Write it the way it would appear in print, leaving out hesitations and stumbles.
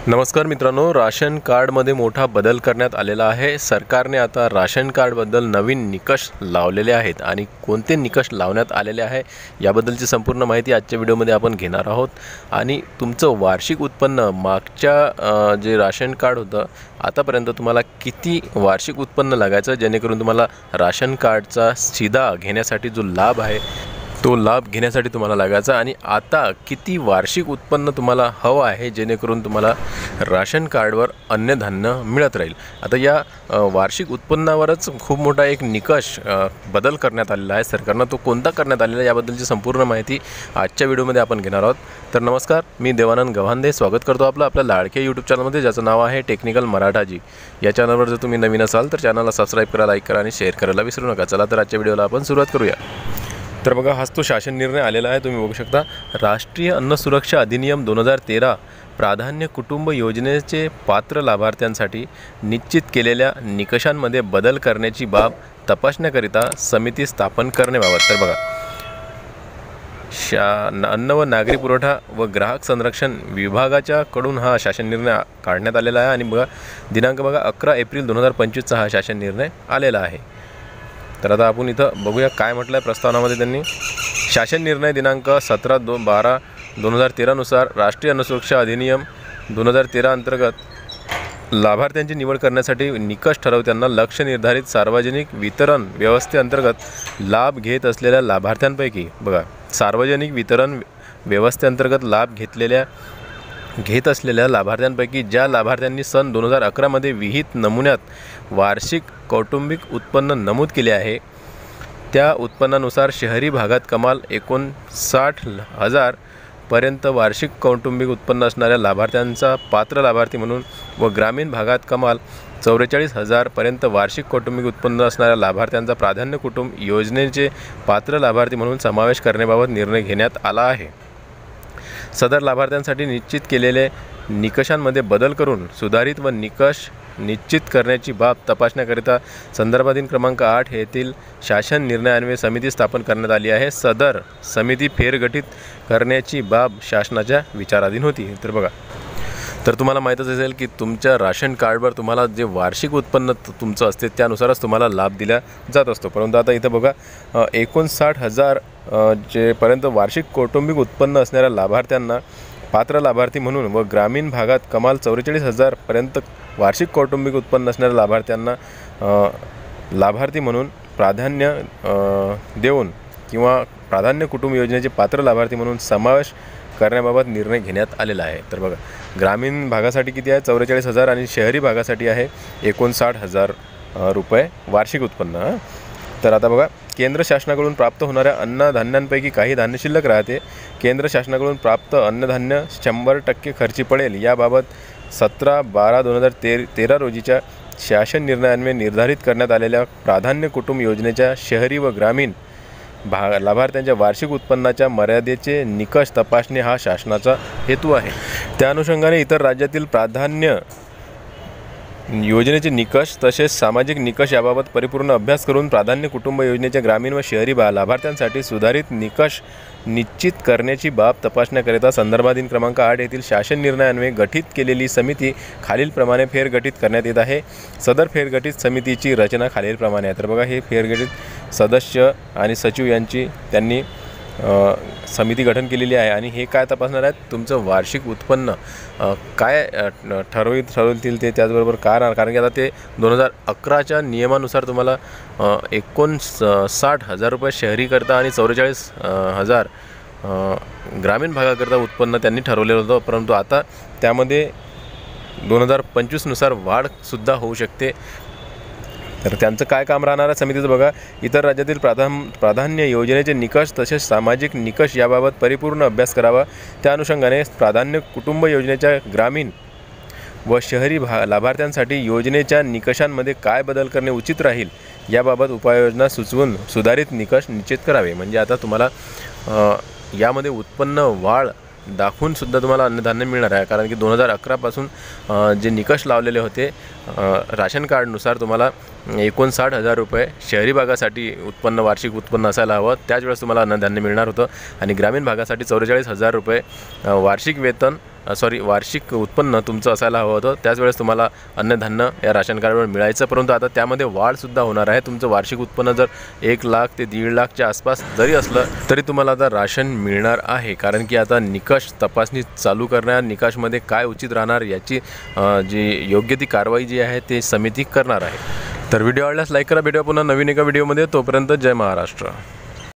नमस्कार मित्रांनो, राशन कार्डमध्ये मोठा बदल करण्यात आलेला आहे। सरकारने आता राशन कार्डबद्दल नवीन निकष लावलेले आहेत आणि कोणते निकष लावण्यात आलेले आहे याबद्दलची संपूर्ण माहिती आजच्या व्हिडिओमध्ये आपण घेणार आहोत। आणि तुमचं वार्षिक उत्पन्न मागच्या जे राशन कार्ड होतं आतापर्यंत तुम्हाला किती वार्षिक उत्पन्न लागायचं जेणेकरून तुम्हाला राशन कार्डचा सीधा घेण्यासाठी जो लाभ आहे तो लाभ घेण्यासाठी तुम्हाला लागायचा आणि आता किती वार्षिक उत्पन्न तुम्हाला हवं आहे जेणेकरून तुम्हाला राशन कार्डवर अन्नधान्य मिळत राहील। आता या वार्षिक उत्पन्नावरच खूप मोठा एक निकष बदल करण्यात आलेला आहे सरकारनं। तो कोणता करण्यात आलेला आहे याबद्दलची संपूर्ण माहिती आजच्या व्हिडिओमध्ये आपण घेणार आहोत। तर नमस्कार, मी देवानंद गव्हांदे स्वागत करतो आपल्या लाडके यूट्यूब चॅनलमध्ये, ज्याचं नाव आहे टेक्निकल मराठाजी। या चॅनलवर जर तुम्ही नवीन असाल तर चॅनलला सबस्क्राईब करा, लाईक करा आणि शेअर करायला विसरू नका। चला तर आजच्या व्हिडिओला आपण सुरुवात करूया। तर बघा, हाच तो शासन निर्णय आलेला आहे, तुम्ही बघू शकता। राष्ट्रीय अन्न सुरक्षा अधिनियम 2013 प्राधान्य कुटुंब योजनेचे पात्र लाभार्थ्यांसाठी निश्चित केलेल्या निकषांमध्ये बदल करण्याची बाब तपासण्याकरिता समिती स्थापन करण्याबाबत। तर बघा, अन्न व नागरी पुरवठा व ग्राहक संरक्षण विभागाच्या कडून हा शासन निर्णय काढण्यात आलेला आहे आणि बघा दिनांक बघा 11 एप्रिल 2025 हा शासन निर्णय आलेला आहे। तर आता आपण इथं बघूया काय म्हटलं आहे प्रस्तावनामध्ये त्यांनी। शासन निर्णय दिनांक 17/12/2013 नुसार राष्ट्रीय अन्न सुरक्षा अधिनियम 2013 अंतर्गत लाभार्थ्यांची निवड करण्यासाठी निकष ठरवताना लक्ष्य निर्धारित सार्वजनिक वितरण व्यवस्थेअंतर्गत लाभ घेत असलेल्या लाभार्थ्यांपैकी बघा सार्वजनिक वितरण व्यवस्थेअंतर्गत लाभ घेत असलेल्या लाभार्थ्यांपैकी ज्या लाभार्थ्यांनी सन 2011 मध्ये विहित नमुन्यात वार्षिक कौटुंबिक उत्पन्न नमूद केले आहे त्या उत्पन्नानुसार शहरी भागात कमाल 59,000 पर्यंत वार्षिक कौटुंबिक उत्पन्न असणाऱ्या लाभार्थ्यांचा पात्र लाभार्थी म्हणून व ग्रामीण भागात कमाल 44,000 पर्यंत वार्षिक कौटुंबिक उत्पन्न असणाऱ्या लाभार्थ्यांचा प्राधान्य कुटुंब योजनेचे पात्र लाभार्थी म्हणून समावेश करण्याबाबत निर्णय घेण्यात आला आहे। सदर लाभार्थ्यांसाठी निश्चित केलेले निकषांमध्ये बदल करून सुधारित व निकष निश्चित करण्याची बाब तपासण्याकरिता संदर्भाधीन क्रमांक 8 येथील शासन निर्णयान्वये समिती स्थापन करण्यात आली आहे। सदर समिती फेरगठित करण्याची बाब शासनाच्या विचाराधीन होती। तर बघा, तर तुम्हाला माहीतच असेल की तुमच्या राशन कार्डवर तुम्हाला जे वार्षिक उत्पन्न तुमचं असते त्यानुसारच तुम्हाला लाभ दिला जात असतो। परंतु आता इथं बघा 59,000 जे पर्यंत वार्षिक कौटुंबिक उत्पन्न असणाऱ्या लाभार्थ्यांना पात्र लाभार्थी म्हणून व ग्रामीण भागात कमाल 44,000 पर्यंत वार्षिक कौटुंबिक उत्पन्न असणाऱ्या लाभार्थ्यांना लाभार्थी म्हणून प्राधान्य देऊन किंवा प्राधान्य कुटुंब योजनेचे पात्र लाभार्थी म्हणून समावेश करण्याबाबत निर्णय घेण्यात आलेला आहे। तर बघा, ग्रामीण भागासाठी किती आहे 44,000 आणि शहरी भागासाठी आहे 59,000 रुपये वार्षिक उत्पन्न। तर आता बघा, केंद्र शासनाकडून प्राप्त होणाऱ्या अन्नधान्यांपैकी काही धान्य शिल्लक राहते। केंद्र शासनाकडून प्राप्त अन्नधान्य 100% खर्ची पडेल याबाबत 17/12/2013 रोजीच्या शासन निर्णयान्वये निर्धारित करण्यात आलेल्या प्राधान्य कुटुंब योजनेच्या शहरी व ग्रामीण लाभार्थ्यांच्या वार्षिक उत्पन्नाच्या मर्यादेचे निकष तपासणे हा शासनाचा हेतू आहे। त्या अनुषंगाने इतर राज्यातील प्राधान्य योजनेचे निकष तसेच सामाजिक निकष याबाबत परिपूर्ण अभ्यास करून प्राधान्य कुटुंब योजनेच्या ग्रामीण व शहरी लाभार्थ्यांसाठी सुधारित निकष निश्चित करण्याची बाब तपासण्याकरिता संदर्भाधीन क्रमांक 8 येथील शासन निर्णयान्वये गठीत केलेली समिती खालीलप्रमाणे फेरगठित करण्यात येत आहे। सदर फेरगठित समितीची रचना खालीलप्रमाणे आहे। तर बघा, हे फेरगठित सदस्य आणि सचिव यांची त्यांनी समिती गठन केलेली आहे आणि हे काय तपासणार आहेत, तुमचं वार्षिक उत्पन्न काय ठरवतील ते, त्याचबरोबर कारण की आता ते 2011च्या नियमानुसार तुम्हाला 59,000 रुपये शहरीकरता आणि 44,000 ग्रामीण भागाकरता उत्पन्न त्यांनी ठरवलेलं होतं। परंतु आता त्यामध्ये 2025 नुसार वाढसुद्धा होऊ शकते। तर त्यांचं काय काम राहणार आहे समितीचं बघा, इतर राज्यातील प्राधान्य योजनेचे निकष तसेच सामाजिक निकष याबाबत परिपूर्ण अभ्यास करावा। त्या अनुषंगाने प्राधान्य कुटुंब योजनेच्या ग्रामीण व शहरी लाभार्थ्यांसाठी योजनेच्या निकषांमध्ये काय बदल करणे उचित राहील याबाबत उपाययोजना सुचवून सुधारित निकष निश्चित करावे। म्हणजे आता तुम्हाला यामध्ये उत्पन्न वाढ दाखवून सुद्धा तुम्हाला अन्नधान्य मिळणार आहे, कारण की 2011 पासून जे निकष लावलेले होते राशन कार्डनुसार तुम्हाला 59,000 रुपये शहरी भागासाठी उत्पन्न वार्षिक उत्पन्न असायला हवं, त्याच वेळेस तुम्हाला अन्नधान्य मिळणार होतं आणि ग्रामीण भागासाठी 44,000 रुपये वार्षिक वेतन वार्षिक उत्पन्न तुमचं असायला हवं होतं, त्याच वेळेस तुम्हाला अन्नधान्य या राशन कार्डवर मिळायचं. परंतु आता त्यामध्ये वाढसुद्धा होणार आहे. तुमचं वार्षिक उत्पन्न जर 1 लाख ते 1.5 लाखच्या आसपास जरी असलं तरी तुम्हाला आता राशन मिळणार आहे. कारण की आता निकष तपासणी चालू करणार, निकषमध्ये काय उचित राहणार याची जी योग्य ती कारवाई जी आहे ते समिती करणार आहे. तर व्हिडिओ आवडल्यास लाईक करा. भेटूया पुन्हा नवीन एका व्हिडिओमध्ये. तोपर्यंत जय महाराष्ट्र.